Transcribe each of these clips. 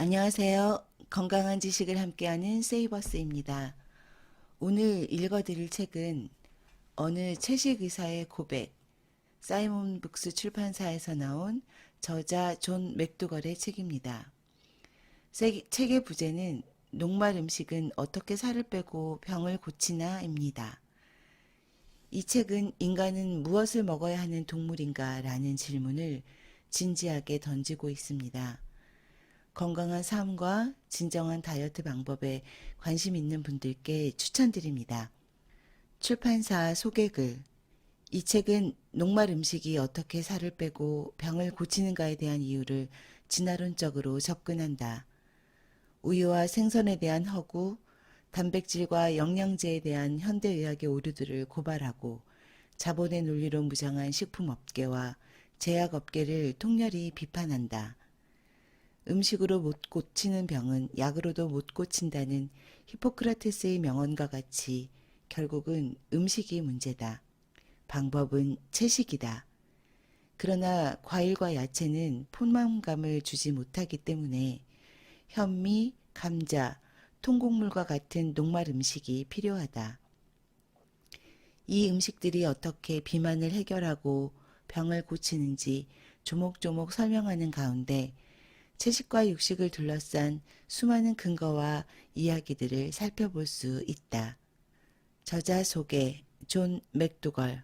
안녕하세요. 건강한 지식을 함께하는 세이버스입니다. 오늘 읽어드릴 책은 어느 채식 의사의 고백, 사이몬 북스 출판사에서 나온 저자 존 맥도걸의 책입니다. 책의 부제는 녹말 음식은 어떻게 살을 빼고 병을 고치나입니다. 이 책은 인간은 무엇을 먹어야 하는 동물인가 라는 질문을 진지하게 던지고 있습니다. 건강한 삶과 진정한 다이어트 방법에 관심 있는 분들께 추천드립니다. 출판사 소개글. 이 책은 녹말 음식이 어떻게 살을 빼고 병을 고치는가에 대한 이유를 진화론적으로 접근한다. 우유와 생선에 대한 허구, 단백질과 영양제에 대한 현대의학의 오류들을 고발하고 자본의 논리로 무장한 식품업계와 제약업계를 통렬히 비판한다. 음식으로 못 고치는 병은 약으로도 못 고친다는 히포크라테스의 명언과 같이 결국은 음식이 문제다. 방법은 채식이다. 그러나 과일과 야채는 포만감을 주지 못하기 때문에 현미, 감자, 통곡물과 같은 녹말 음식이 필요하다. 이 음식들이 어떻게 비만을 해결하고 병을 고치는지 조목조목 설명하는 가운데 채식과 육식을 둘러싼 수많은 근거와 이야기들을 살펴볼 수 있다. 저자 소개 존 맥도걸.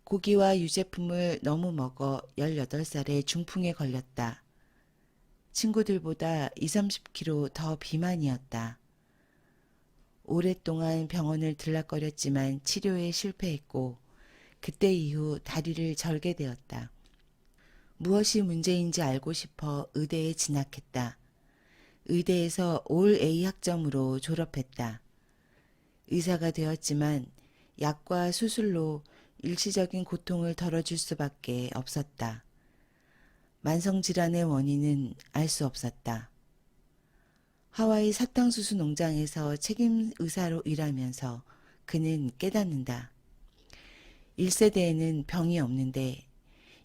고기와 유제품을 너무 먹어 18살에 중풍에 걸렸다. 친구들보다 20, 30kg 더 비만이었다. 오랫동안 병원을 들락거렸지만 치료에 실패했고 그때 이후 다리를 절게 되었다. 무엇이 문제인지 알고 싶어 의대에 진학했다. 의대에서 올 A 학점으로 졸업했다. 의사가 되었지만 약과 수술로 일시적인 고통을 덜어줄 수밖에 없었다. 만성질환의 원인은 알 수 없었다. 하와이 사탕수수 농장에서 책임 의사로 일하면서 그는 깨닫는다. 1세대에는 병이 없는데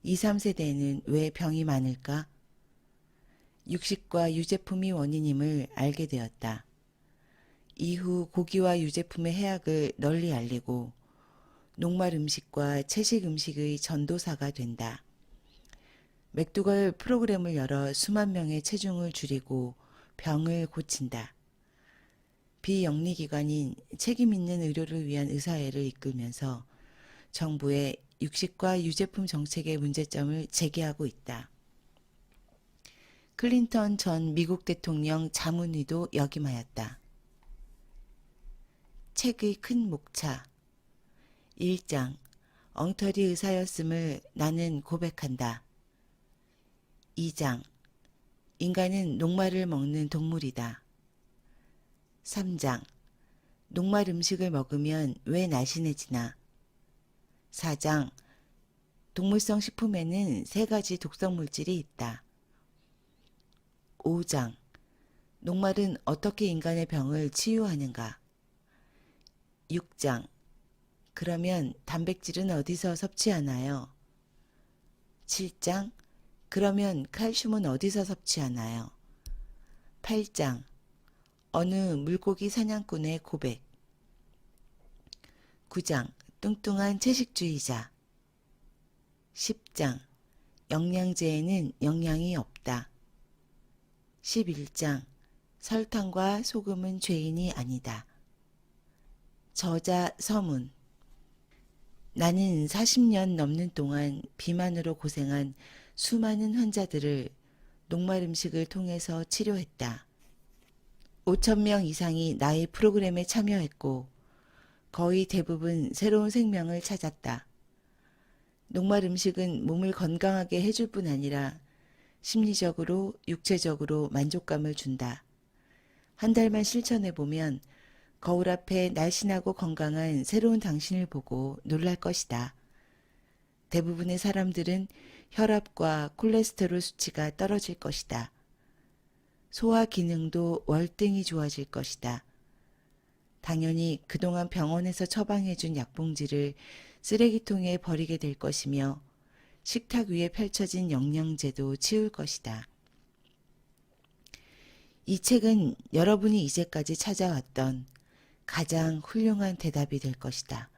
2, 3세대에는 왜 병이 많을까? 육식과 유제품이 원인임을 알게 되었다. 이후 고기와 유제품의 해악을 널리 알리고 녹말 음식과 채식 음식의 전도사가 된다. 맥도걸 프로그램을 열어 수만 명의 체중을 줄이고 병을 고친다. 비영리기관인 책임있는 의료를 위한 의사회를 이끌면서 정부의 육식과 유제품 정책의 문제점을 제기하고 있다. 클린턴 전 미국 대통령 자문의도 역임하였다. 책의 큰 목차. 1장. 엉터리 의사였음을 나는 고백한다. 2장. 인간은 녹말을 먹는 동물이다. 3장. 녹말 음식을 먹으면 왜 날씬해지나? 4장. 동물성 식품에는 3가지 독성 물질이 있다. 5장. 녹말은 어떻게 인간의 병을 치유하는가? 6장. 그러면 단백질은 어디서 섭취하나요? 7장. 그러면 칼슘은 어디서 섭취하나요? 8장. 어느 물고기 사냥꾼의 고백. 9장. 뚱뚱한 채식주의자. 10장. 영양제에는 영양이 없다. 11장. 설탕과 소금은 죄인이 아니다. 저자 서문. 나는 40년 넘는 동안 비만으로 고생한 수많은 환자들을 녹말 음식을 통해서 치료했다. 5천 명 이상이 나의 프로그램에 참여했고 거의 대부분 새로운 생명을 찾았다. 녹말 음식은 몸을 건강하게 해줄 뿐 아니라 심리적으로, 육체적으로 만족감을 준다. 한 달만 실천해보면 거울 앞에 날씬하고 건강한 새로운 당신을 보고 놀랄 것이다. 대부분의 사람들은 혈압과 콜레스테롤 수치가 떨어질 것이다. 소화 기능도 월등히 좋아질 것이다. 당연히 그동안 병원에서 처방해준 약봉지를 쓰레기통에 버리게 될 것이며 식탁 위에 펼쳐진 영양제도 치울 것이다. 이 책은 여러분이 이제까지 찾아왔던 가장 훌륭한 대답이 될 것이다.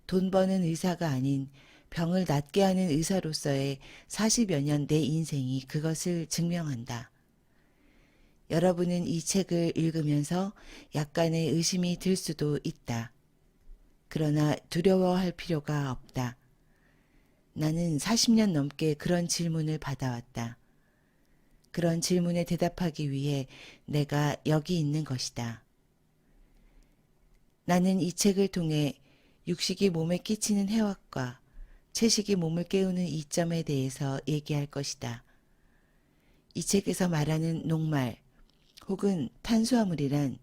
돈 버는 의사가 아닌 병을 낫게 하는 의사로서의 40여 년 내 인생이 그것을 증명한다. 여러분은 이 책을 읽으면서 약간의 의심이 들 수도 있다. 그러나 두려워할 필요가 없다. 나는 40년 넘게 그런 질문을 받아왔다. 그런 질문에 대답하기 위해 내가 여기 있는 것이다. 나는 이 책을 통해 육식이 몸에 끼치는 해악과 채식이 몸을 깨우는 이점에 대해서 얘기할 것이다. 이 책에서 말하는 녹말 혹은 탄수화물이란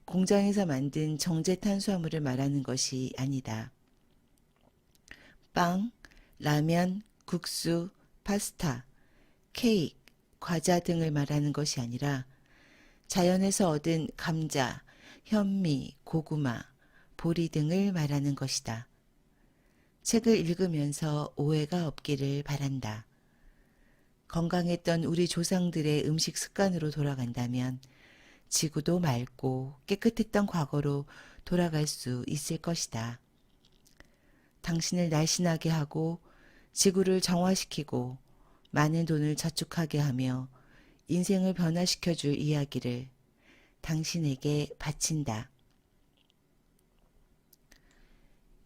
공장에서 만든 정제 탄수화물을 말하는 것이 아니다. 빵, 라면, 국수, 파스타, 케이크, 과자 등을 말하는 것이 아니라 자연에서 얻은 감자, 현미, 고구마, 보리 등을 말하는 것이다. 책을 읽으면서 오해가 없기를 바란다. 건강했던 우리 조상들의 음식 습관으로 돌아간다면 지구도 맑고 깨끗했던 과거로 돌아갈 수 있을 것이다. 당신을 날씬하게 하고 지구를 정화시키고 많은 돈을 저축하게 하며 인생을 변화시켜 줄 이야기를 당신에게 바친다.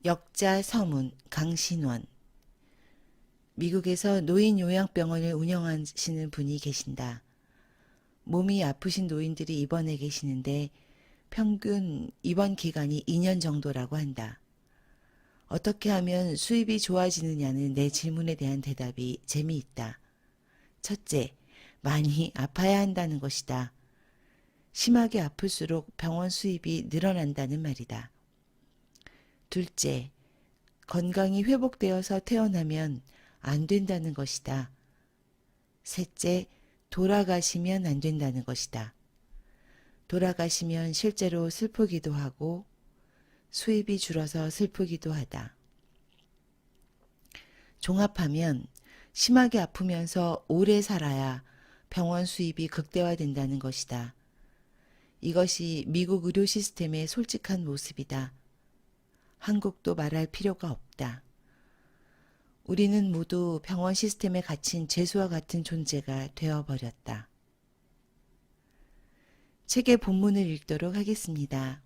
역자 서문 강신원. 미국에서 노인 요양병원을 운영하시는 분이 계신다. 몸이 아프신 노인들이 입원해 계시는데 평균 입원 기간이 2년 정도라고 한다. 어떻게 하면 수입이 좋아지느냐는 내 질문에 대한 대답이 재미있다. 첫째, 많이 아파야 한다는 것이다. 심하게 아플수록 병원 수입이 늘어난다는 말이다. 둘째, 건강이 회복되어서 태어나면 안 된다는 것이다. 셋째, 돌아가시면 안 된다는 것이다. 돌아가시면 실제로 슬프기도 하고 수입이 줄어서 슬프기도 하다. 종합하면 심하게 아프면서 오래 살아야 병원 수입이 극대화된다는 것이다. 이것이 미국 의료 시스템의 솔직한 모습이다. 한국도 말할 필요가 없다. 우리는 모두 병원 시스템에 갇힌 죄수와 같은 존재가 되어버렸다. 책의 본문을 읽도록 하겠습니다.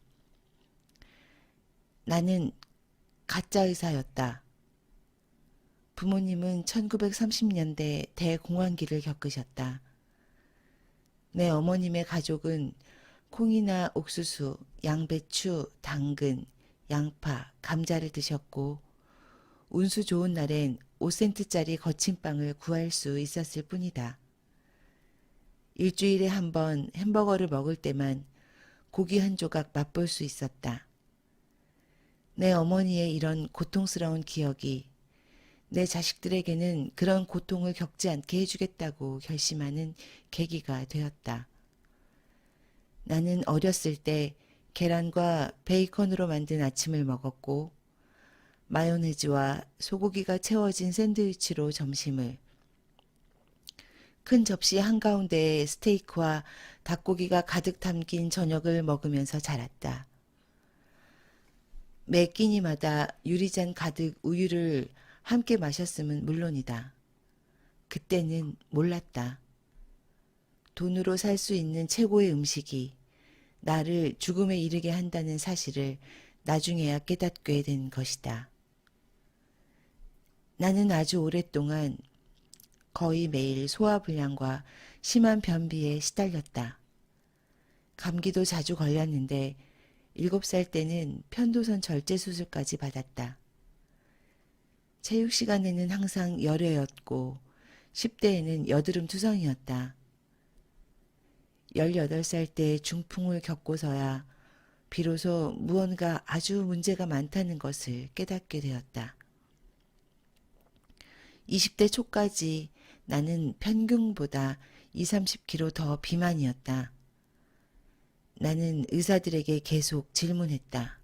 나는 가짜 의사였다. 부모님은 1930년대 대공황기를 겪으셨다. 내 어머님의 가족은 콩이나 옥수수, 양배추, 당근, 양파, 감자를 드셨고 운수 좋은 날엔 5센트짜리 거친 빵을 구할 수 있었을 뿐이다. 일주일에 한 번 햄버거를 먹을 때만 고기 한 조각 맛볼 수 있었다. 내 어머니의 이런 고통스러운 기억이 내 자식들에게는 그런 고통을 겪지 않게 해주겠다고 결심하는 계기가 되었다. 나는 어렸을 때 계란과 베이컨으로 만든 아침을 먹었고 마요네즈와 소고기가 채워진 샌드위치로 점심을, 큰 접시 한가운데에 스테이크와 닭고기가 가득 담긴 저녁을 먹으면서 자랐다. 매 끼니마다 유리잔 가득 우유를 함께 마셨음은 물론이다. 그때는 몰랐다. 돈으로 살 수 있는 최고의 음식이 나를 죽음에 이르게 한다는 사실을 나중에야 깨닫게 된 것이다. 나는 아주 오랫동안 거의 매일 소화불량과 심한 변비에 시달렸다. 감기도 자주 걸렸는데 7살 때는 편도선 절제 수술까지 받았다. 체육 시간에는 항상 열애였고 10대에는 여드름 투성이었다. 18살 때 중풍을 겪고서야 비로소 무언가 아주 문제가 많다는 것을 깨닫게 되었다. 20대 초까지 나는 평균보다 20-30kg 더 비만이었다. 나는 의사들에게 계속 질문했다.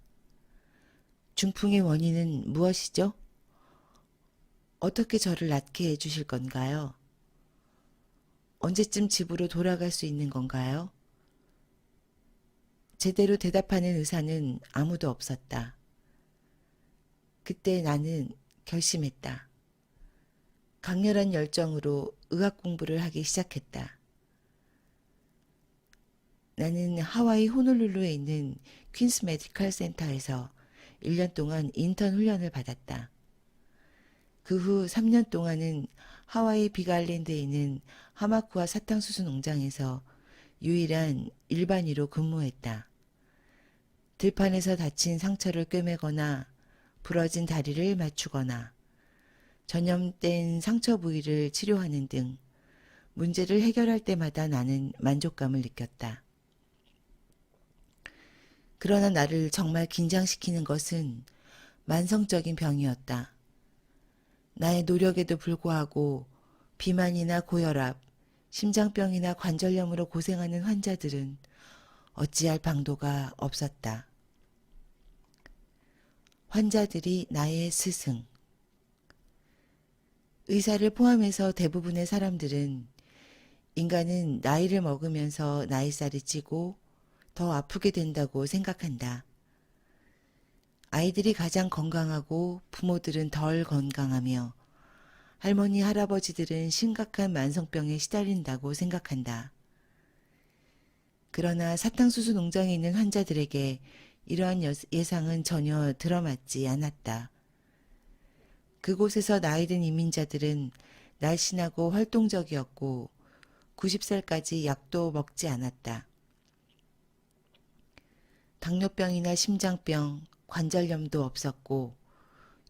중풍의 원인은 무엇이죠? 어떻게 저를 낫게 해주실 건가요? 언제쯤 집으로 돌아갈 수 있는 건가요? 제대로 대답하는 의사는 아무도 없었다. 그때 나는 결심했다. 강렬한 열정으로 의학 공부를 하기 시작했다. 나는 하와이 호놀룰루에 있는 퀸스 메디컬 센터에서 1년 동안 인턴 훈련을 받았다. 그 후 3년 동안은 하와이 빅아일랜드에 있는 하마쿠아 사탕수수 농장에서 유일한 일반의로 근무했다. 들판에서 다친 상처를 꿰매거나 부러진 다리를 맞추거나 전염된 상처 부위를 치료하는 등 문제를 해결할 때마다 나는 만족감을 느꼈다. 그러나 나를 정말 긴장시키는 것은 만성적인 병이었다. 나의 노력에도 불구하고 비만이나 고혈압, 심장병이나 관절염으로 고생하는 환자들은 어찌할 방도가 없었다. 환자들이 나의 스승. 의사를 포함해서 대부분의 사람들은 인간은 나이를 먹으면서 나이살이 찌고 더 아프게 된다고 생각한다. 아이들이 가장 건강하고 부모들은 덜 건강하며 할머니, 할아버지들은 심각한 만성병에 시달린다고 생각한다. 그러나 사탕수수 농장에 있는 환자들에게 이러한 예상은 전혀 들어맞지 않았다. 그곳에서 나이든 이민자들은 날씬하고 활동적이었고 90살까지 약도 먹지 않았다. 당뇨병이나 심장병, 관절염도 없었고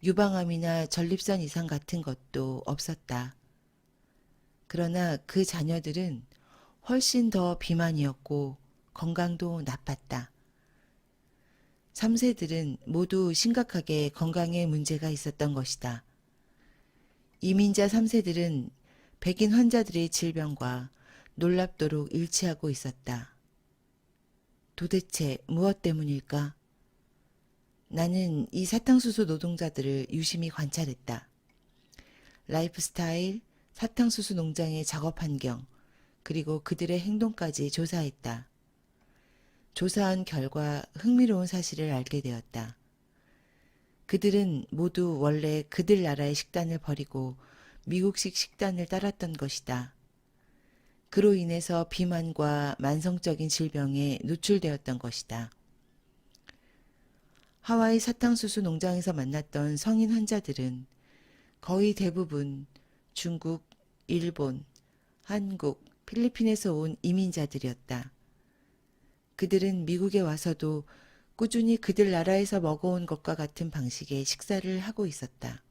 유방암이나 전립선 이상 같은 것도 없었다. 그러나 그 자녀들은 훨씬 더 비만이었고 건강도 나빴다. 3세들은 모두 심각하게 건강에 문제가 있었던 것이다. 이민자 3세들은 백인 환자들의 질병과 놀랍도록 일치하고 있었다. 도대체 무엇 때문일까? 나는 이 사탕수수 노동자들을 유심히 관찰했다. 라이프 스타일, 사탕수수 농장의 작업 환경, 그리고 그들의 행동까지 조사했다. 조사한 결과 흥미로운 사실을 알게 되었다. 그들은 모두 원래 그들 나라의 식단을 버리고 미국식 식단을 따랐던 것이다. 그로 인해서 비만과 만성적인 질병에 노출되었던 것이다. 하와이 사탕수수 농장에서 만났던 성인 환자들은 거의 대부분 중국, 일본, 한국, 필리핀에서 온 이민자들이었다. 그들은 미국에 와서도 꾸준히 그들 나라에서 먹어온 것과 같은 방식의 식사를 하고 있었다.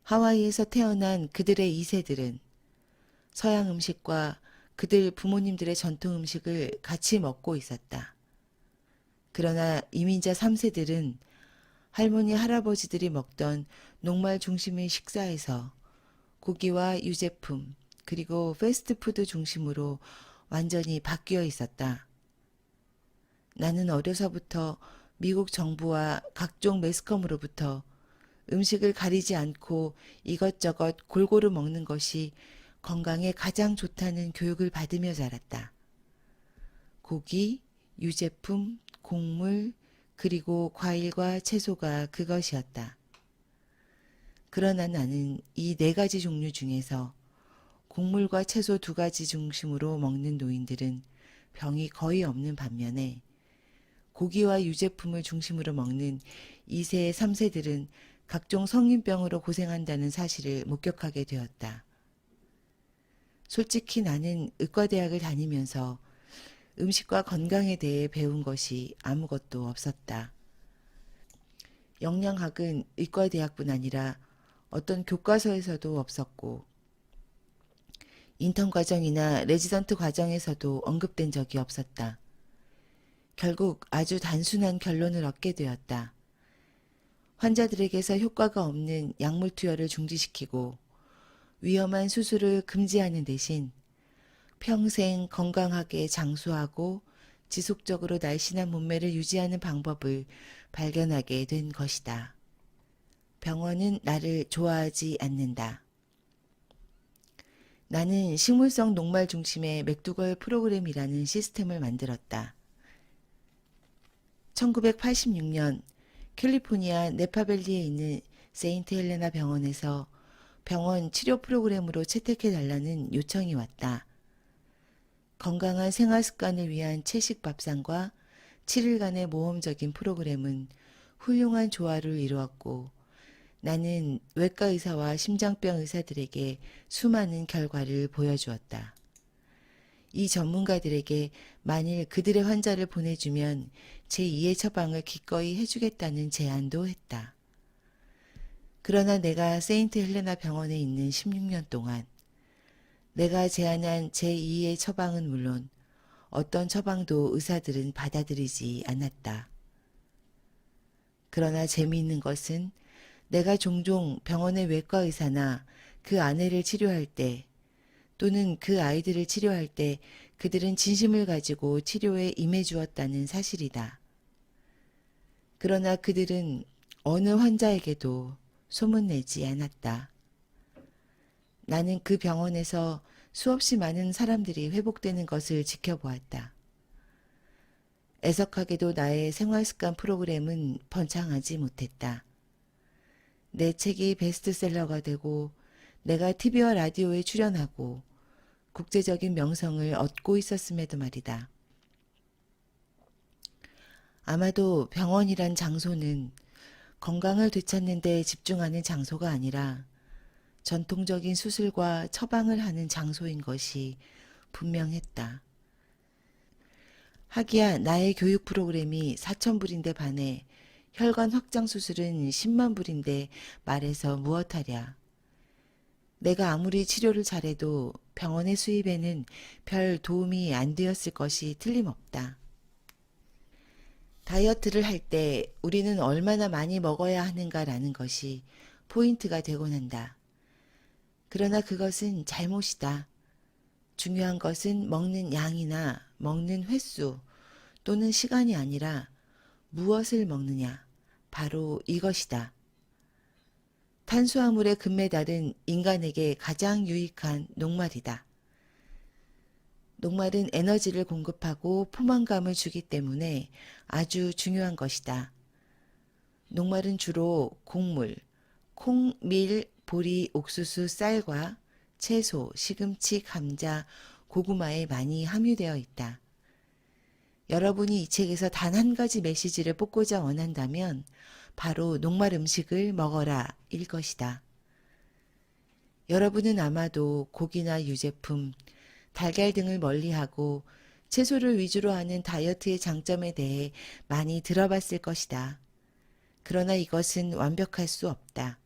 하와이에서 태어난 그들의 2세들은 서양 음식과 그들 부모님들의 전통 음식을 같이 먹고 있었다. 그러나 이민자 3세들은 할머니, 할아버지들이 먹던 녹말 중심의 식사에서 고기와 유제품, 그리고 패스트푸드 중심으로 완전히 바뀌어 있었다. 나는 어려서부터 미국 정부와 각종 매스컴으로부터 음식을 가리지 않고 이것저것 골고루 먹는 것이 건강에 가장 좋다는 교육을 받으며 자랐다. 고기, 유제품, 곡물, 그리고 과일과 채소가 그것이었다. 그러나 나는 이 4가지 종류 중에서 곡물과 채소 2가지 중심으로 먹는 노인들은 병이 거의 없는 반면에 고기와 유제품을 중심으로 먹는 2세, 3세들은 각종 성인병으로 고생한다는 사실을 목격하게 되었다. 솔직히 나는 의과대학을 다니면서 음식과 건강에 대해 배운 것이 아무것도 없었다. 영양학은 의과대학뿐 아니라 어떤 교과서에서도 없었고 인턴 과정이나 레지던트 과정에서도 언급된 적이 없었다. 결국 아주 단순한 결론을 얻게 되었다. 환자들에게서 효과가 없는 약물 투여를 중지시키고 위험한 수술을 금지하는 대신 평생 건강하게 장수하고 지속적으로 날씬한 몸매를 유지하는 방법을 발견하게 된 것이다. 병원은 나를 좋아하지 않는다. 나는 식물성 녹말 중심의 맥두걸 프로그램이라는 시스템을 만들었다. 1986년 캘리포니아 네파밸리에 있는 세인트 헬레나 병원에서 병원 치료 프로그램으로 채택해달라는 요청이 왔다. 건강한 생활 습관을 위한 채식 밥상과 7일간의 모험적인 프로그램은 훌륭한 조화를 이루었고 나는 외과 의사와 심장병 의사들에게 수많은 결과를 보여주었다. 이 전문가들에게 만일 그들의 환자를 보내주면 제2의 처방을 기꺼이 해주겠다는 제안도 했다. 그러나 내가 세인트 헬레나 병원에 있는 16년 동안 내가 제안한 제2의 처방은 물론 어떤 처방도 의사들은 받아들이지 않았다. 그러나 재미있는 것은 내가 종종 병원의 외과 의사나 그 아내를 치료할 때 또는 그 아이들을 치료할 때 그들은 진심을 가지고 치료에 임해 주었다는 사실이다. 그러나 그들은 어느 환자에게도 소문내지 않았다. 나는 그 병원에서 수없이 많은 사람들이 회복되는 것을 지켜보았다. 애석하게도 나의 생활습관 프로그램은 번창하지 못했다. 내 책이 베스트셀러가 되고 내가 TV와 라디오에 출연하고 국제적인 명성을 얻고 있었음에도 말이다. 아마도 병원이란 장소는 건강을 되찾는 데 집중하는 장소가 아니라 전통적인 수술과 처방을 하는 장소인 것이 분명했다. 하기야 나의 교육 프로그램이 4,000불인데 반해 혈관 확장 수술은 10만 불인데 말해서 무엇하랴. 내가 아무리 치료를 잘해도 병원의 수입에는 별 도움이 안 되었을 것이 틀림없다. 다이어트를 할 때 우리는 얼마나 많이 먹어야 하는가라는 것이 포인트가 되곤 한다. 그러나 그것은 잘못이다. 중요한 것은 먹는 양이나 먹는 횟수 또는 시간이 아니라 무엇을 먹느냐. 바로 이것이다. 탄수화물의 금메달은 인간에게 가장 유익한 녹말이다. 녹말은 에너지를 공급하고 포만감을 주기 때문에 아주 중요한 것이다. 녹말은 주로 곡물, 콩, 밀, 보리, 옥수수, 쌀과 채소, 시금치, 감자, 고구마에 많이 함유되어 있다. 여러분이 이 책에서 단 한 가지 메시지를 뽑고자 원한다면 바로 녹말 음식을 먹어라 일 것이다. 여러분은 아마도 고기나 유제품, 달걀 등을 멀리하고 채소를 위주로 하는 다이어트의 장점에 대해 많이 들어봤을 것이다. 그러나 이것은 완벽할 수 없다.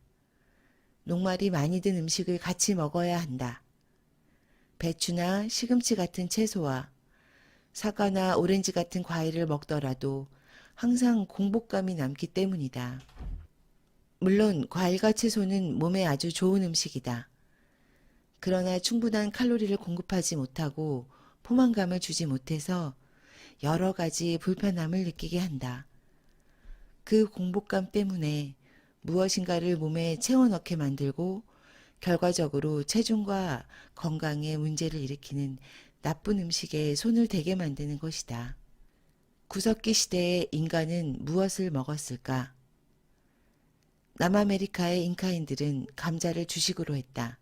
녹말이 많이 든 음식을 같이 먹어야 한다. 배추나 시금치 같은 채소와 사과나 오렌지 같은 과일을 먹더라도 항상 공복감이 남기 때문이다. 물론 과일과 채소는 몸에 아주 좋은 음식이다. 그러나 충분한 칼로리를 공급하지 못하고 포만감을 주지 못해서 여러 가지 불편함을 느끼게 한다. 그 공복감 때문에 무엇인가를 몸에 채워넣게 만들고 결과적으로 체중과 건강에 문제를 일으키는 나쁜 음식에 손을 대게 만드는 것이다. 구석기 시대에 인간은 무엇을 먹었을까? 남아메리카의 잉카인들은 감자를 주식으로 했다.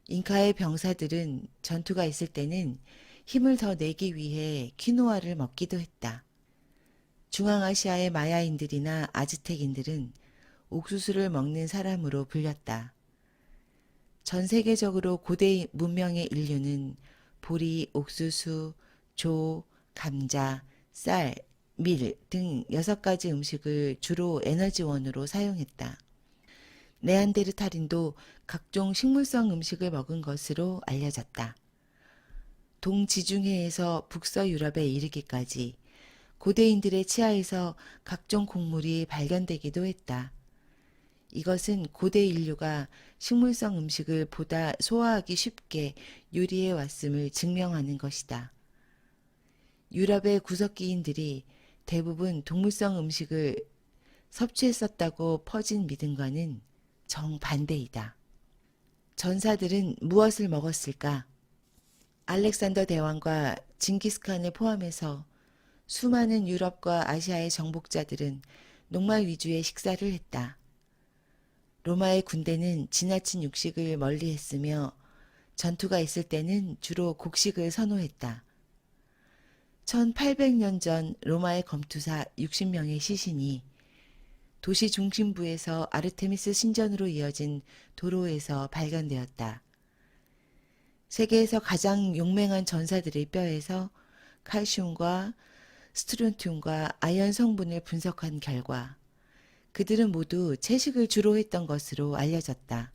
잉카의 병사들은 전투가 있을 때는 힘을 더 내기 위해 키노아를 먹기도 했다. 중앙아시아의 마야인들이나 아즈텍인들은 옥수수를 먹는 사람으로 불렸다. 전 세계적으로 고대 문명의 인류는 보리, 옥수수, 조, 감자, 쌀, 밀 등 6가지 음식을 주로 에너지원으로 사용했다. 네안데르탈인도 각종 식물성 음식을 먹은 것으로 알려졌다. 동지중해에서 북서유럽에 이르기까지 고대인들의 치아에서 각종 곡물이 발견되기도 했다. 이것은 고대 인류가 식물성 음식을 보다 소화하기 쉽게 요리해 왔음을 증명하는 것이다. 유럽의 구석기인들이 대부분 동물성 음식을 섭취했었다고 퍼진 믿음과는 정반대이다. 전사들은 무엇을 먹었을까? 알렉산더 대왕과 징기스칸을 포함해서 수많은 유럽과 아시아의 정복자들은 녹말 위주의 식사를 했다. 로마의 군대는 지나친 육식을 멀리했으며 전투가 있을 때는 주로 곡식을 선호했다. 1800년 전 로마의 검투사 60명의 시신이 도시 중심부에서 아르테미스 신전으로 이어진 도로에서 발견되었다. 세계에서 가장 용맹한 전사들의 뼈에서 칼슘과 스트론튬과 아연 성분을 분석한 결과 그들은 모두 채식을 주로 했던 것으로 알려졌다.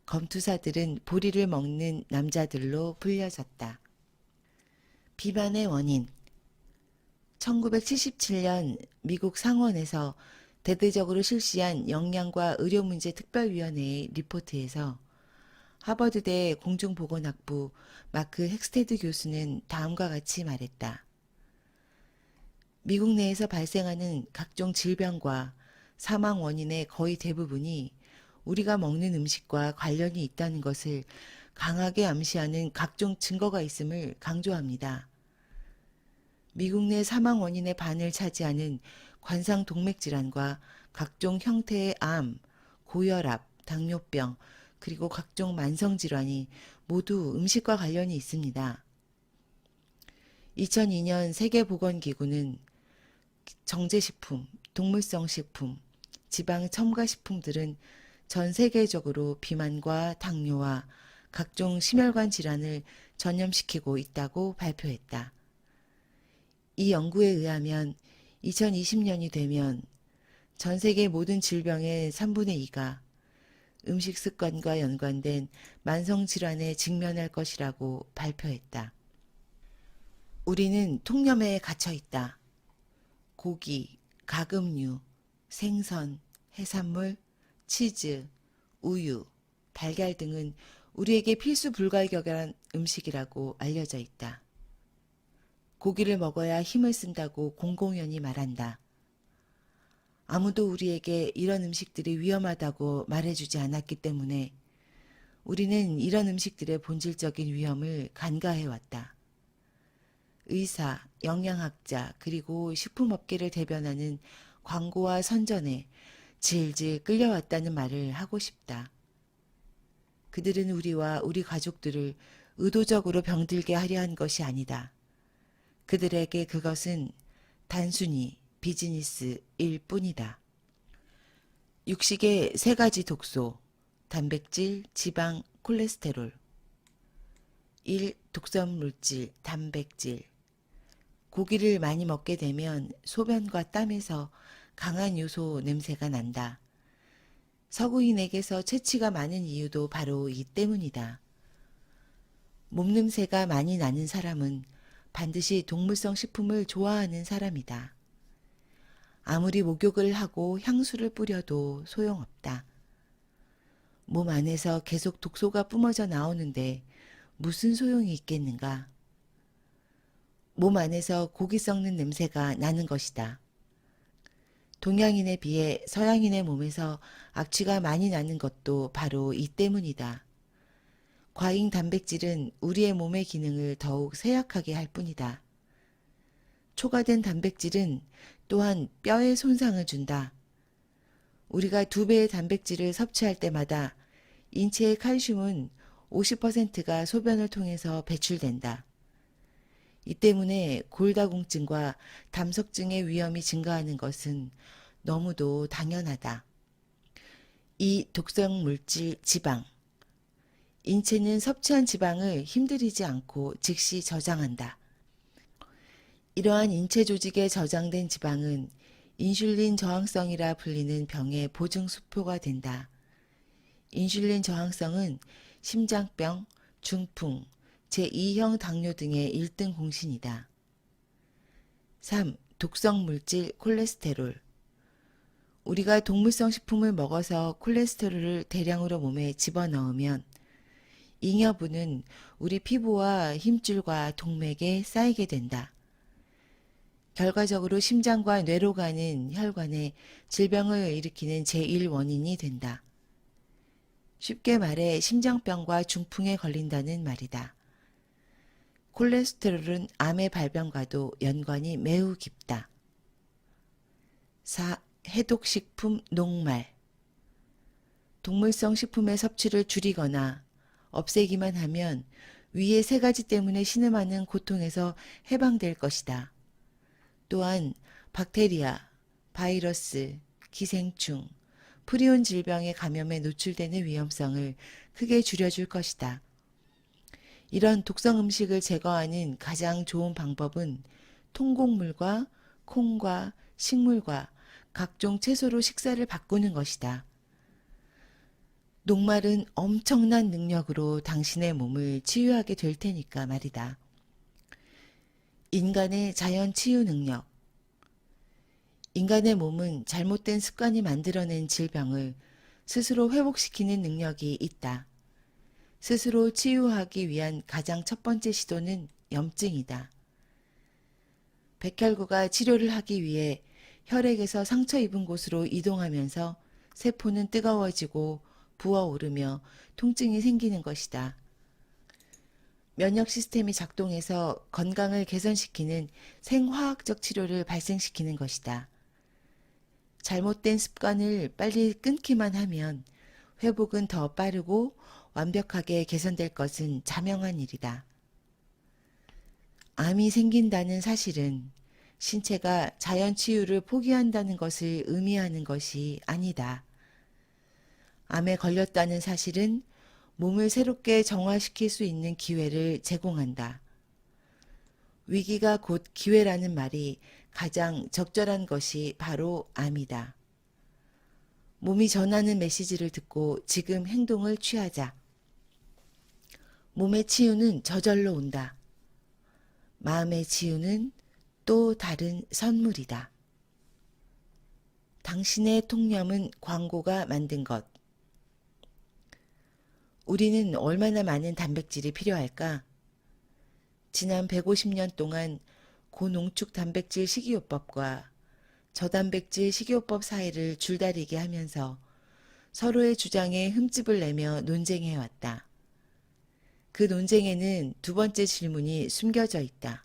검투사들은 보리를 먹는 남자들로 불려졌다. 비만의 원인 1977년 미국 상원에서 대대적으로 실시한 영양과 의료문제 특별위원회의 리포트에서 하버드대 공중보건학부 마크 헥스테드 교수는 다음과 같이 말했다. 미국 내에서 발생하는 각종 질병과 사망 원인의 거의 대부분이 우리가 먹는 음식과 관련이 있다는 것을 강하게 암시하는 각종 증거가 있음을 강조합니다. 미국 내 사망 원인의 반을 차지하는 관상 동맥 질환과 각종 형태의 암, 고혈압, 당뇨병, 그리고 각종 만성 질환이 모두 음식과 관련이 있습니다. 2002년 세계보건기구는 정제식품, 동물성 식품, 지방 첨가 식품들은 전 세계적으로 비만과 당뇨와 각종 심혈관 질환을 전염시키고 있다고 발표했다. 이 연구에 의하면 2020년이 되면 전 세계 모든 질병의 3분의 2가 음식 습관과 연관된 만성 질환에 직면할 것이라고 발표했다. 우리는 통념에 갇혀 있다. 고기, 가금류, 생선, 해산물, 치즈, 우유, 달걀 등은 우리에게 필수 불가결한 음식이라고 알려져 있다. 고기를 먹어야 힘을 쓴다고 공공연히 말한다. 아무도 우리에게 이런 음식들이 위험하다고 말해주지 않았기 때문에 우리는 이런 음식들의 본질적인 위험을 간과해왔다. 의사, 영양학자, 그리고 식품업계를 대변하는 광고와 선전에 질질 끌려왔다는 말을 하고 싶다. 그들은 우리와 우리 가족들을 의도적으로 병들게 하려 한 것이 아니다. 그들에게 그것은 단순히 비즈니스일 뿐이다. 육식의 세 가지 독소, 단백질, 지방, 콜레스테롤. 1. 독성물질, 단백질. 고기를 많이 먹게 되면 소변과 땀에서 강한 요소 냄새가 난다. 서구인에게서 체취가 많은 이유도 바로 이 때문이다. 몸냄새가 많이 나는 사람은 반드시 동물성 식품을 좋아하는 사람이다. 아무리 목욕을 하고 향수를 뿌려도 소용없다. 몸 안에서 계속 독소가 뿜어져 나오는데 무슨 소용이 있겠는가? 몸 안에서 고기 썩는 냄새가 나는 것이다. 동양인에 비해 서양인의 몸에서 악취가 많이 나는 것도 바로 이 때문이다. 과잉 단백질은 우리의 몸의 기능을 더욱 쇠약하게 할 뿐이다. 초과된 단백질은 또한 뼈에 손상을 준다. 우리가 2배의 단백질을 섭취할 때마다 인체의 칼슘은 50%가 소변을 통해서 배출된다. 이 때문에 골다공증과 담석증의 위험이 증가하는 것은 너무도 당연하다. 이 독성 물질 지방. 인체는 섭취한 지방을 힘들이지 않고 즉시 저장한다. 이러한 인체 조직에 저장된 지방은 인슐린 저항성이라 불리는 병의 보증수표가 된다. 인슐린 저항성은 심장병, 중풍, 제2형 당뇨 등의 1등 공신이다. 3. 독성물질 콜레스테롤. 우리가 동물성 식품을 먹어서 콜레스테롤을 대량으로 몸에 집어넣으면 잉여분은 우리 피부와 힘줄과 동맥에 쌓이게 된다. 결과적으로 심장과 뇌로 가는 혈관에 질병을 일으키는 제1원인이 된다. 쉽게 말해 심장병과 중풍에 걸린다는 말이다. 콜레스테롤은 암의 발병과도 연관이 매우 깊다. 4. 해독식품 녹말. 동물성 식품의 섭취를 줄이거나 없애기만 하면 위의 세 가지 때문에 신음하는 고통에서 해방될 것이다. 또한 박테리아, 바이러스, 기생충, 프리온 질병의 감염에 노출되는 위험성을 크게 줄여줄 것이다. 이런 독성 음식을 제거하는 가장 좋은 방법은 통곡물과 콩과 식물과 각종 채소로 식사를 바꾸는 것이다. 녹말은 엄청난 능력으로 당신의 몸을 치유하게 될 테니까 말이다. 인간의 자연 치유 능력. 인간의 몸은 잘못된 습관이 만들어낸 질병을 스스로 회복시키는 능력이 있다. 스스로 치유하기 위한 가장 첫 번째 시도는 염증이다. 백혈구가 치료를 하기 위해 혈액에서 상처 입은 곳으로 이동하면서 세포는 뜨거워지고 부어오르며 통증이 생기는 것이다. 면역 시스템이 작동해서 건강을 개선시키는 생화학적 치료를 발생시키는 것이다. 잘못된 습관을 빨리 끊기만 하면 회복은 더 빠르고 완벽하게 개선될 것은 자명한 일이다. 암이 생긴다는 사실은 신체가 자연 치유를 포기한다는 것을 의미하는 것이 아니다. 암에 걸렸다는 사실은 몸을 새롭게 정화시킬 수 있는 기회를 제공한다. 위기가 곧 기회라는 말이 가장 적절한 것이 바로 암이다. 몸이 전하는 메시지를 듣고 지금 행동을 취하자. 몸의 치유는 저절로 온다. 마음의 치유는 또 다른 선물이다. 당신의 통념은 광고가 만든 것. 우리는 얼마나 많은 단백질이 필요할까? 지난 150년 동안 고농축 단백질 식이요법과 저단백질 식이요법 사이를 줄다리게 하면서 서로의 주장에 흠집을 내며 논쟁해왔다. 그 논쟁에는 두 번째 질문이 숨겨져 있다.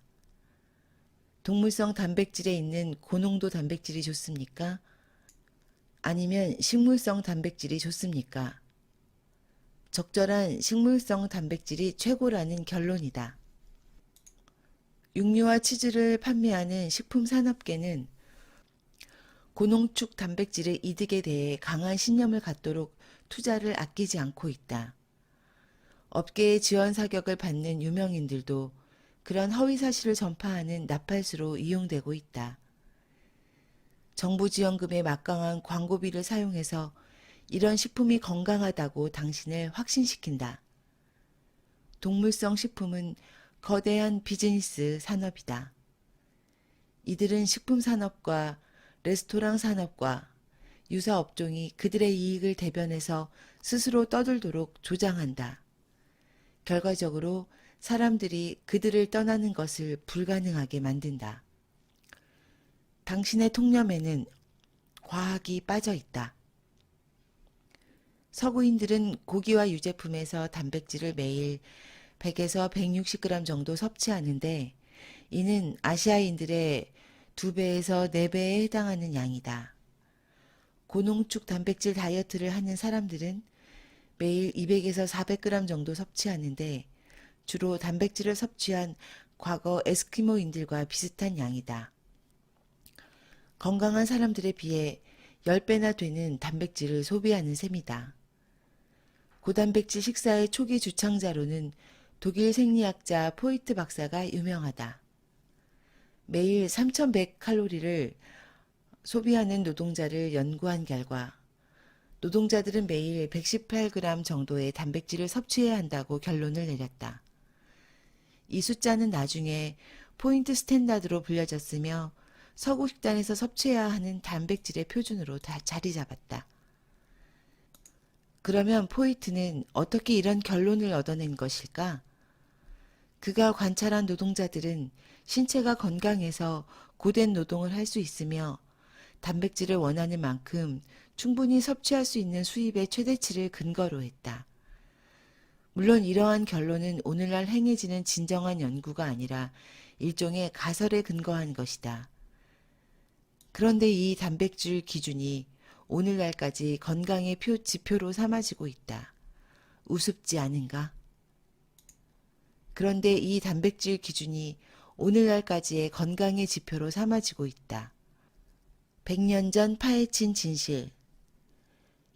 동물성 단백질에 있는 고농도 단백질이 좋습니까? 아니면 식물성 단백질이 좋습니까? 적절한 식물성 단백질이 최고라는 결론이다. 육류와 치즈를 판매하는 식품 산업계는 고농축 단백질의 이득에 대해 강한 신념을 갖도록 투자를 아끼지 않고 있다. 업계의 지원 사격을 받는 유명인들도 그런 허위 사실을 전파하는 나팔수로 이용되고 있다. 정부 지원금의 막강한 광고비를 사용해서 이런 식품이 건강하다고 당신을 확신시킨다. 동물성 식품은 거대한 비즈니스 산업이다. 이들은 식품 산업과 레스토랑 산업과 유사 업종이 그들의 이익을 대변해서 스스로 떠들도록 조장한다. 결과적으로 사람들이 그들을 떠나는 것을 불가능하게 만든다. 당신의 통념에는 과학이 빠져 있다. 서구인들은 고기와 유제품에서 단백질을 매일 100에서 160g 정도 섭취하는데 이는 아시아인들의 2배에서 4배에 해당하는 양이다. 고농축 단백질 다이어트를 하는 사람들은 매일 200에서 400g 정도 섭취하는데 주로 단백질을 섭취한 과거 에스키모인들과 비슷한 양이다. 건강한 사람들에 비해 10배나 되는 단백질을 소비하는 셈이다. 고단백질 식사의 초기 주창자로는 독일 생리학자 포이트 박사가 유명하다. 매일 3100칼로리를 소비하는 노동자를 연구한 결과 노동자들은 매일 118g 정도의 단백질을 섭취해야 한다고 결론을 내렸다. 이 숫자는 나중에 포인트 스탠다드로 불려졌으며 서구 식단에서 섭취해야 하는 단백질의 표준으로 다 자리 잡았다. 그러면 포이트는 어떻게 이런 결론을 얻어낸 것일까? 그가 관찰한 노동자들은 신체가 건강해서 고된 노동을 할 수 있으며 단백질을 원하는 만큼 충분히 섭취할 수 있는 수입의 최대치를 근거로 했다. 물론 이러한 결론은 오늘날 행해지는 진정한 연구가 아니라 일종의 가설에 근거한 것이다. 그런데 이 단백질 기준이 오늘날까지 건강의 지표로 삼아지고 있다. 우습지 않은가? 그런데 이 단백질 기준이 오늘날까지의 건강의 지표로 삼아지고 있다. 100년 전 파헤친 진실.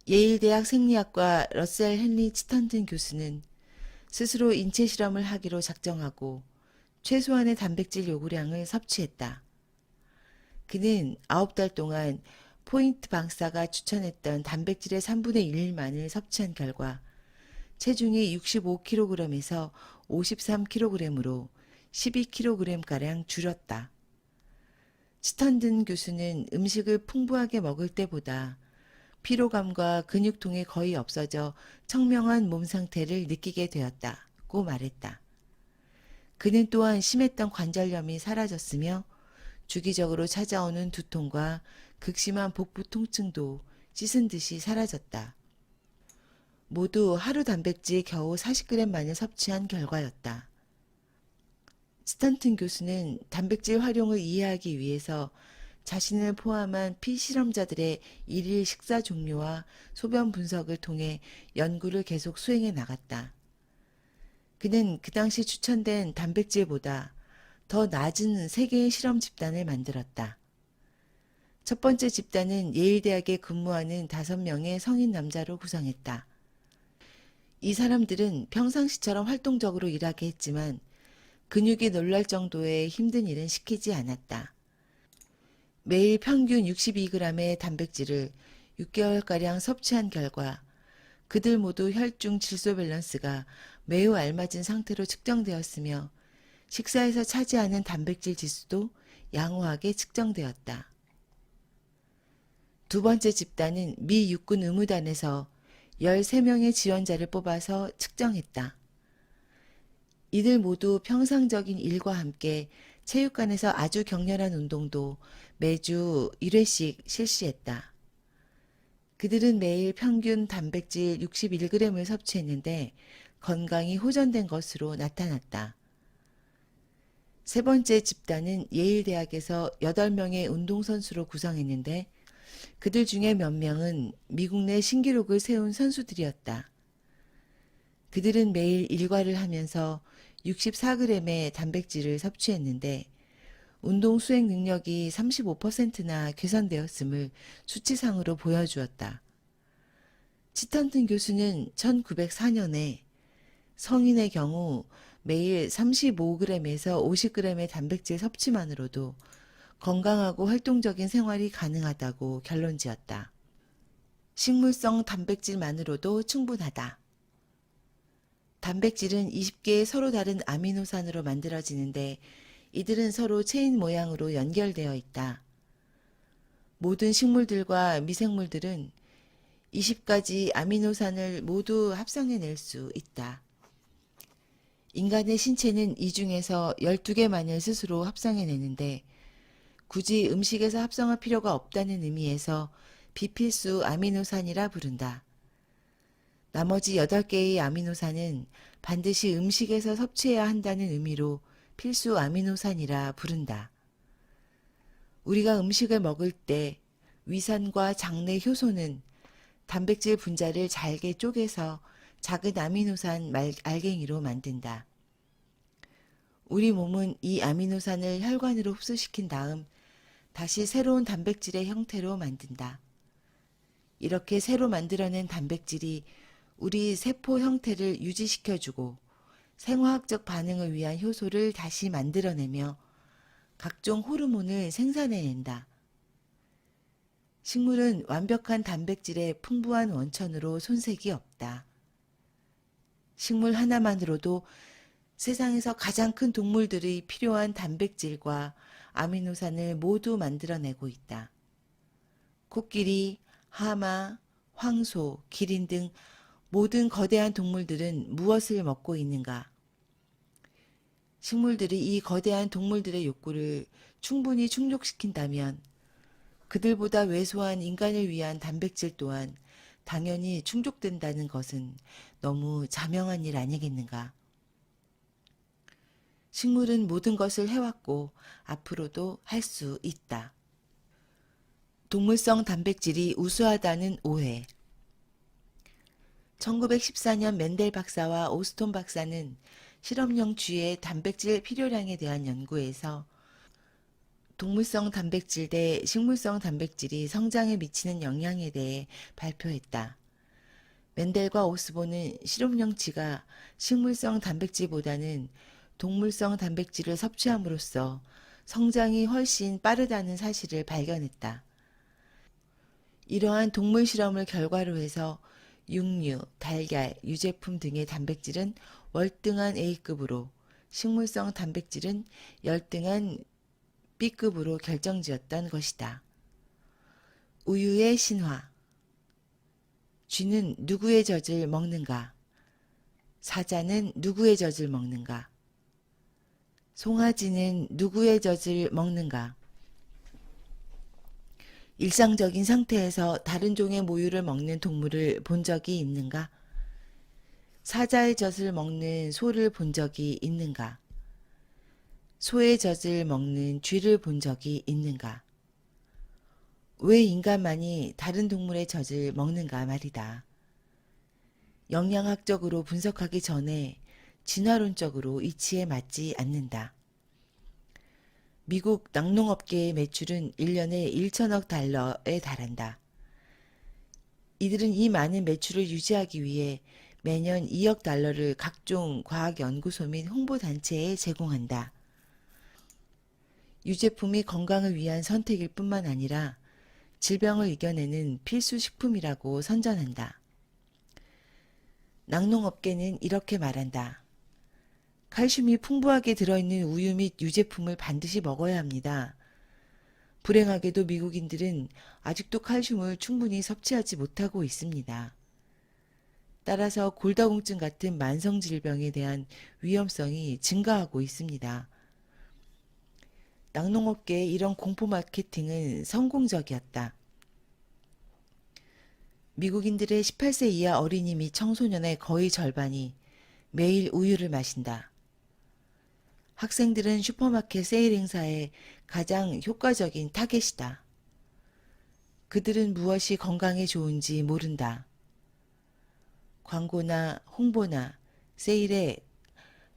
예일대학 생리학과 러셀 헨리 치턴튼 교수는 스스로 인체 실험을 하기로 작정하고 최소한의 단백질 요구량을 섭취했다. 그는 9달 동안 포인트 박사가 추천했던 단백질의 3분의 1만을 섭취한 결과 체중이 65kg에서 53kg으로 12kg가량 줄었다. 치턴든 교수는 음식을 풍부하게 먹을 때보다 피로감과 근육통이 거의 없어져 청명한 몸 상태를 느끼게 되었다고 말했다. 그는 또한 심했던 관절염이 사라졌으며 주기적으로 찾아오는 두통과 극심한 복부 통증도 씻은 듯이 사라졌다. 모두 하루 단백질 겨우 40g만을 섭취한 결과였다. 스턴튼 교수는 단백질 활용을 이해하기 위해서 자신을 포함한 피실험자들의 일일 식사 종류와 소변 분석을 통해 연구를 계속 수행해 나갔다. 그는 그 당시 추천된 단백질보다 더 낮은 3개의 실험 집단을 만들었다. 첫 번째 집단은 예일대학에 근무하는 5명의 성인 남자로 구성했다. 이 사람들은 평상시처럼 활동적으로 일하게 했지만 근육이 놀랄 정도의 힘든 일은 시키지 않았다. 매일 평균 62g의 단백질을 6개월가량 섭취한 결과 그들 모두 혈중 질소 밸런스가 매우 알맞은 상태로 측정되었으며 식사에서 차지하는 단백질 지수도 양호하게 측정되었다. 두 번째 집단은 미 육군 의무단에서 13명의 지원자를 뽑아서 측정했다. 이들 모두 평상적인 일과 함께 체육관에서 아주 격렬한 운동도 매주 1회씩 실시했다. 그들은 매일 평균 단백질 61g을 섭취했는데 건강이 호전된 것으로 나타났다. 세 번째 집단은 예일대학에서 8명의 운동선수로 구성했는데 그들 중에 몇 명은 미국 내 신기록을 세운 선수들이었다. 그들은 매일 일과를 하면서 64g의 단백질을 섭취했는데 운동 수행 능력이 35%나 개선되었음을 수치상으로 보여주었다. 치턴튼 교수는 1904년에 성인의 경우 매일 35g에서 50g의 단백질 섭취만으로도 건강하고 활동적인 생활이 가능하다고 결론지었다. 식물성 단백질만으로도 충분하다. 단백질은 20개의 서로 다른 아미노산으로 만들어지는데 이들은 서로 체인 모양으로 연결되어 있다. 모든 식물들과 미생물들은 20가지 아미노산을 모두 합성해낼 수 있다. 인간의 신체는 이 중에서 12개만을 스스로 합성해내는데 굳이 음식에서 합성할 필요가 없다는 의미에서 비필수 아미노산이라 부른다. 나머지 8개의 아미노산은 반드시 음식에서 섭취해야 한다는 의미로 필수 아미노산이라 부른다. 우리가 음식을 먹을 때 위산과 장내 효소는 단백질 분자를 잘게 쪼개서 작은 아미노산 알갱이로 만든다. 우리 몸은 이 아미노산을 혈관으로 흡수시킨 다음 다시 새로운 단백질의 형태로 만든다. 이렇게 새로 만들어낸 단백질이 우리 세포 형태를 유지시켜주고 생화학적 반응을 위한 효소를 다시 만들어내며 각종 호르몬을 생산해낸다. 식물은 완벽한 단백질의 풍부한 원천으로 손색이 없다. 식물 하나만으로도 세상에서 가장 큰 동물들의 필요한 단백질과 아미노산을 모두 만들어내고 있다. 코끼리, 하마, 황소, 기린 등 모든 거대한 동물들은 무엇을 먹고 있는가? 식물들이 이 거대한 동물들의 욕구를 충분히 충족시킨다면 그들보다 왜소한 인간을 위한 단백질 또한 당연히 충족된다는 것은 너무 자명한 일 아니겠는가. 식물은 모든 것을 해왔고 앞으로도 할 수 있다. 동물성 단백질이 우수하다는 오해. 1914년 멘델 박사와 오스톤 박사는 실험용 쥐의 단백질 필요량에 대한 연구에서 동물성 단백질 대 식물성 단백질이 성장에 미치는 영향에 대해 발표했다. 멘델과 오스본은 실험용 쥐가 식물성 단백질보다는 동물성 단백질을 섭취함으로써 성장이 훨씬 빠르다는 사실을 발견했다. 이러한 동물 실험을 결과로 해서 육류, 달걀, 유제품 등의 단백질은 월등한 A급으로 식물성 단백질은 열등한 B급으로 결정지었던 것이다. 우유의 신화. 쥐는 누구의 젖을 먹는가? 사자는 누구의 젖을 먹는가? 송아지는 누구의 젖을 먹는가? 일상적인 상태에서 다른 종의 모유를 먹는 동물을 본 적이 있는가? 사자의 젖을 먹는 소를 본 적이 있는가? 소의 젖을 먹는 쥐를 본 적이 있는가? 왜 인간만이 다른 동물의 젖을 먹는가 말이다. 영양학적으로 분석하기 전에 진화론적으로 이치에 맞지 않는다. 미국 낙농업계의 매출은 1년에 1천억 달러에 달한다. 이들은 이 많은 매출을 유지하기 위해 매년 2억 달러를 각종 과학연구소 및 홍보단체에 제공한다. 유제품이 건강을 위한 선택일 뿐만 아니라 질병을 이겨내는 필수 식품이라고 선전한다. 낙농업계는 이렇게 말한다. 칼슘이 풍부하게 들어있는 우유 및 유제품을 반드시 먹어야 합니다. 불행하게도 미국인들은 아직도 칼슘을 충분히 섭취하지 못하고 있습니다. 따라서 골다공증 같은 만성질병에 대한 위험성이 증가하고 있습니다. 낙농업계의 이런 공포 마케팅은 성공적이었다. 미국인들의 18세 이하 어린이 및 청소년의 거의 절반이 매일 우유를 마신다. 학생들은 슈퍼마켓 세일 행사의 가장 효과적인 타겟이다. 그들은 무엇이 건강에 좋은지 모른다. 광고나 홍보나 세일에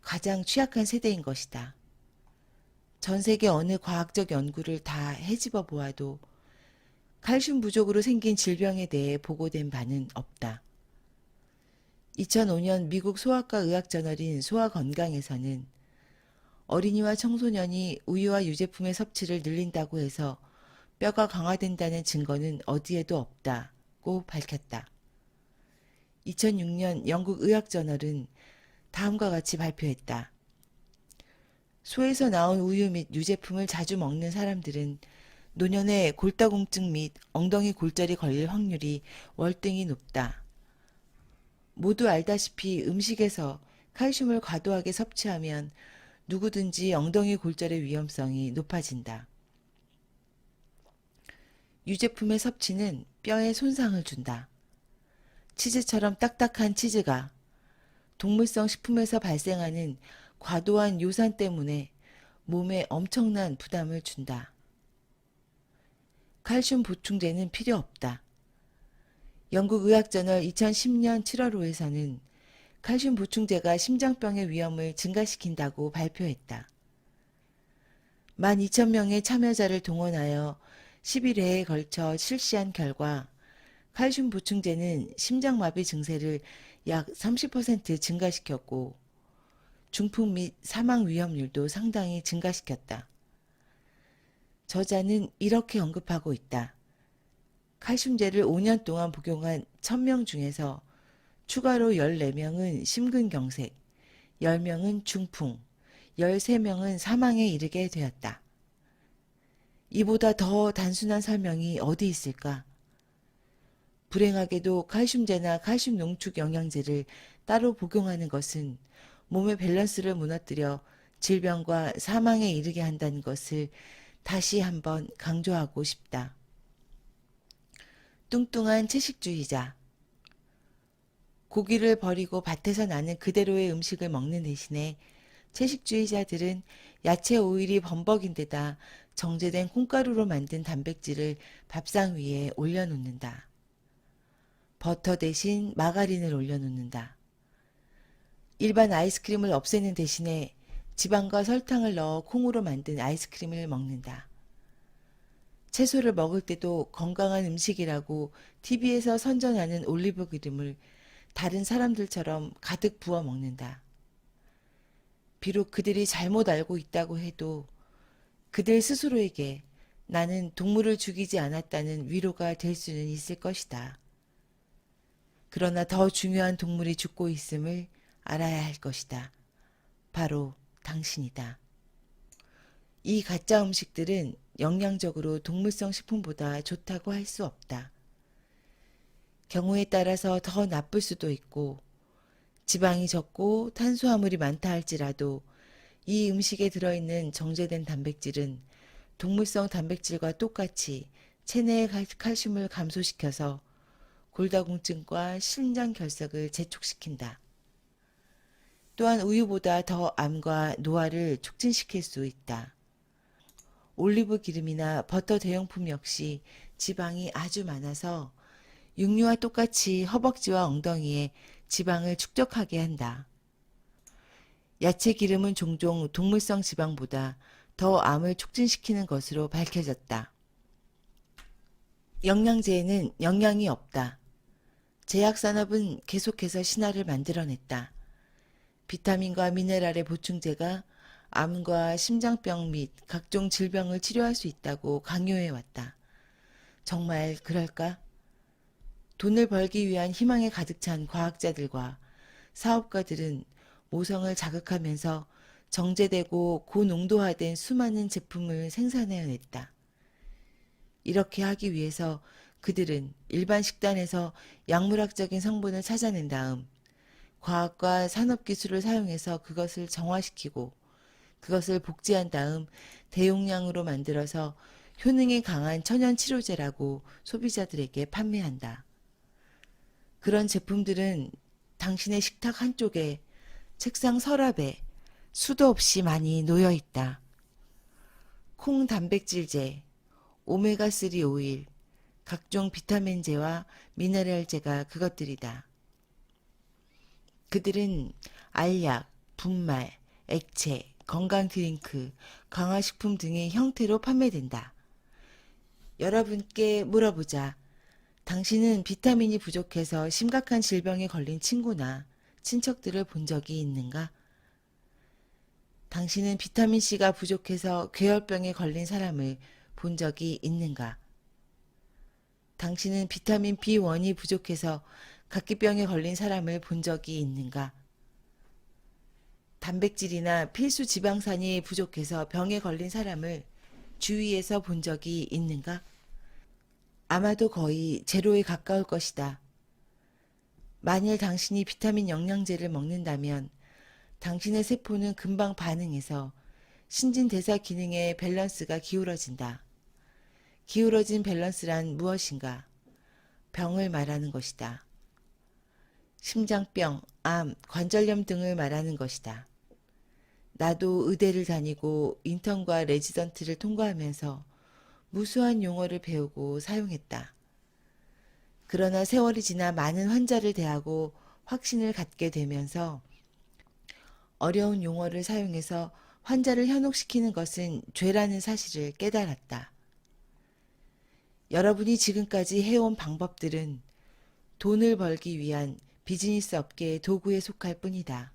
가장 취약한 세대인 것이다. 전 세계 어느 과학적 연구를 다 헤집어 보아도 칼슘 부족으로 생긴 질병에 대해 보고된 바는 없다. 2005년 미국 소아과 의학 저널인 소아건강에서는 어린이와 청소년이 우유와 유제품의 섭취를 늘린다고 해서 뼈가 강화된다는 증거는 어디에도 없다고 밝혔다. 2006년 영국 의학 저널은 다음과 같이 발표했다. 소에서 나온 우유 및 유제품을 자주 먹는 사람들은 노년에 골다공증 및 엉덩이 골절이 걸릴 확률이 월등히 높다. 모두 알다시피 음식에서 칼슘을 과도하게 섭취하면 누구든지 엉덩이 골절의 위험성이 높아진다. 유제품의 섭취는 뼈에 손상을 준다. 치즈처럼 딱딱한 치즈가 동물성 식품에서 발생하는 과도한 요산 때문에 몸에 엄청난 부담을 준다. 칼슘 보충제는 필요 없다. 영국 의학저널 2010년 7월호에서는 칼슘 보충제가 심장병의 위험을 증가시킨다고 발표했다. 12,000명의 참여자를 동원하여 11회에 걸쳐 실시한 결과 칼슘 보충제는 심장마비 증세를 약 30% 증가시켰고 중풍 및 사망 위험률도 상당히 증가시켰다. 저자는 이렇게 언급하고 있다. 칼슘제를 5년 동안 복용한 1,000명 중에서 추가로 14명은 심근경색, 10명은 중풍, 13명은 사망에 이르게 되었다. 이보다 더 단순한 설명이 어디 있을까? 불행하게도 칼슘제나 칼슘 농축 영양제를 따로 복용하는 것은 몸의 밸런스를 무너뜨려 질병과 사망에 이르게 한다는 것을 다시 한번 강조하고 싶다. 뚱뚱한 채식주의자. 고기를 버리고 밭에서 나는 그대로의 음식을 먹는 대신에 채식주의자들은 야채 오일이 범벅인데다 정제된 콩가루로 만든 단백질을 밥상 위에 올려놓는다. 버터 대신 마가린을 올려놓는다. 일반 아이스크림을 없애는 대신에 지방과 설탕을 넣어 콩으로 만든 아이스크림을 먹는다. 채소를 먹을 때도 건강한 음식이라고 TV에서 선전하는 올리브 기름을 다른 사람들처럼 가득 부어 먹는다. 비록 그들이 잘못 알고 있다고 해도 그들 스스로에게 나는 동물을 죽이지 않았다는 위로가 될 수는 있을 것이다. 그러나 더 중요한 동물이 죽고 있음을 알아야 할 것이다. 바로 당신이다. 이 가짜 음식들은 영양적으로 동물성 식품보다 좋다고 할 수 없다. 경우에 따라서 더 나쁠 수도 있고 지방이 적고 탄수화물이 많다 할지라도 이 음식에 들어있는 정제된 단백질은 동물성 단백질과 똑같이 체내의 칼슘을 감소시켜서 골다공증과 심장 결석을 재촉시킨다. 또한 우유보다 더 암과 노화를 촉진시킬 수 있다. 올리브 기름이나 버터 대용품 역시 지방이 아주 많아서 육류와 똑같이 허벅지와 엉덩이에 지방을 축적하게 한다. 야채 기름은 종종 동물성 지방보다 더 암을 촉진시키는 것으로 밝혀졌다. 영양제에는 영양이 없다. 제약산업은 계속해서 신화를 만들어냈다. 비타민과 미네랄의 보충제가 암과 심장병 및 각종 질병을 치료할 수 있다고 강요해왔다. 정말 그럴까? 돈을 벌기 위한 희망에 가득 찬 과학자들과 사업가들은 모성을 자극하면서 정제되고 고농도화된 수많은 제품을 생산해냈다. 이렇게 하기 위해서 그들은 일반 식단에서 약물학적인 성분을 찾아낸 다음 과학과 산업기술을 사용해서 그것을 정화시키고 그것을 복제한 다음 대용량으로 만들어서 효능이 강한 천연치료제라고 소비자들에게 판매한다. 그런 제품들은 당신의 식탁 한쪽에 책상 서랍에 수도 없이 많이 놓여 있다. 콩 단백질제, 오메가3 오일, 각종 비타민제와 미네랄제가 그것들이다. 그들은 알약, 분말, 액체, 건강 드링크, 강화식품 등의 형태로 판매된다. 여러분께 물어보자. 당신은 비타민이 부족해서 심각한 질병에 걸린 친구나 친척들을 본 적이 있는가? 당신은 비타민C가 부족해서 괴혈병에 걸린 사람을 본 적이 있는가? 당신은 비타민 B1이 부족해서 각기병에 걸린 사람을 본 적이 있는가? 단백질이나 필수 지방산이 부족해서 병에 걸린 사람을 주위에서 본 적이 있는가? 아마도 거의 제로에 가까울 것이다. 만일 당신이 비타민 영양제를 먹는다면 당신의 세포는 금방 반응해서 신진대사 기능의 밸런스가 기울어진다. 기울어진 밸런스란 무엇인가? 병을 말하는 것이다. 심장병, 암, 관절염 등을 말하는 것이다. 나도 의대를 다니고 인턴과 레지던트를 통과하면서 무수한 용어를 배우고 사용했다. 그러나 세월이 지나 많은 환자를 대하고 확신을 갖게 되면서 어려운 용어를 사용해서 환자를 현혹시키는 것은 죄라는 사실을 깨달았다. 여러분이 지금까지 해온 방법들은 돈을 벌기 위한 비즈니스 업계의 도구에 속할 뿐이다.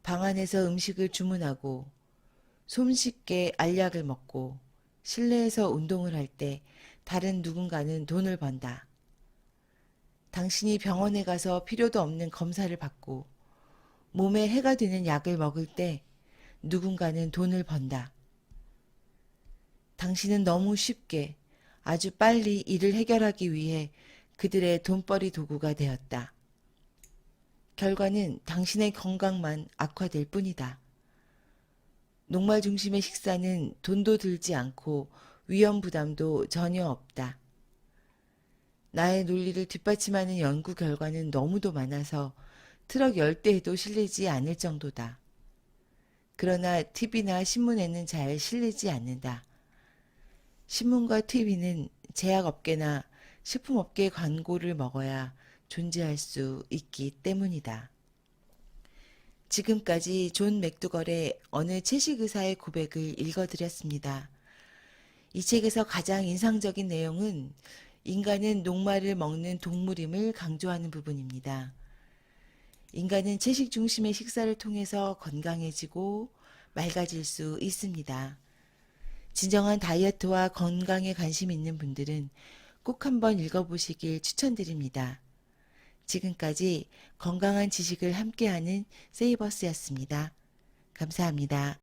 방 안에서 음식을 주문하고 손쉽게 알약을 먹고 실내에서 운동을 할 때 다른 누군가는 돈을 번다. 당신이 병원에 가서 필요도 없는 검사를 받고 몸에 해가 되는 약을 먹을 때 누군가는 돈을 번다. 당신은 너무 쉽게 아주 빨리 일을 해결하기 위해 그들의 돈벌이 도구가 되었다. 결과는 당신의 건강만 악화될 뿐이다. 녹말 중심의 식사는 돈도 들지 않고 위험 부담도 전혀 없다. 나의 논리를 뒷받침하는 연구 결과는 너무도 많아서 트럭 10대에도 실리지 않을 정도다. 그러나 TV나 신문에는 잘 실리지 않는다. 신문과 TV는 제약업계나 식품업계 광고를 먹어야 존재할 수 있기 때문이다. 지금까지 존 맥두걸의 어느 채식 의사의 고백을 읽어드렸습니다. 이 책에서 가장 인상적인 내용은 인간은 녹말을 먹는 동물임을 강조하는 부분입니다. 인간은 채식 중심의 식사를 통해서 건강해지고 맑아질 수 있습니다. 진정한 다이어트와 건강에 관심 있는 분들은 꼭 한번 읽어보시길 추천드립니다. 지금까지 건강한 지식을 함께하는 세이버스였습니다. 감사합니다.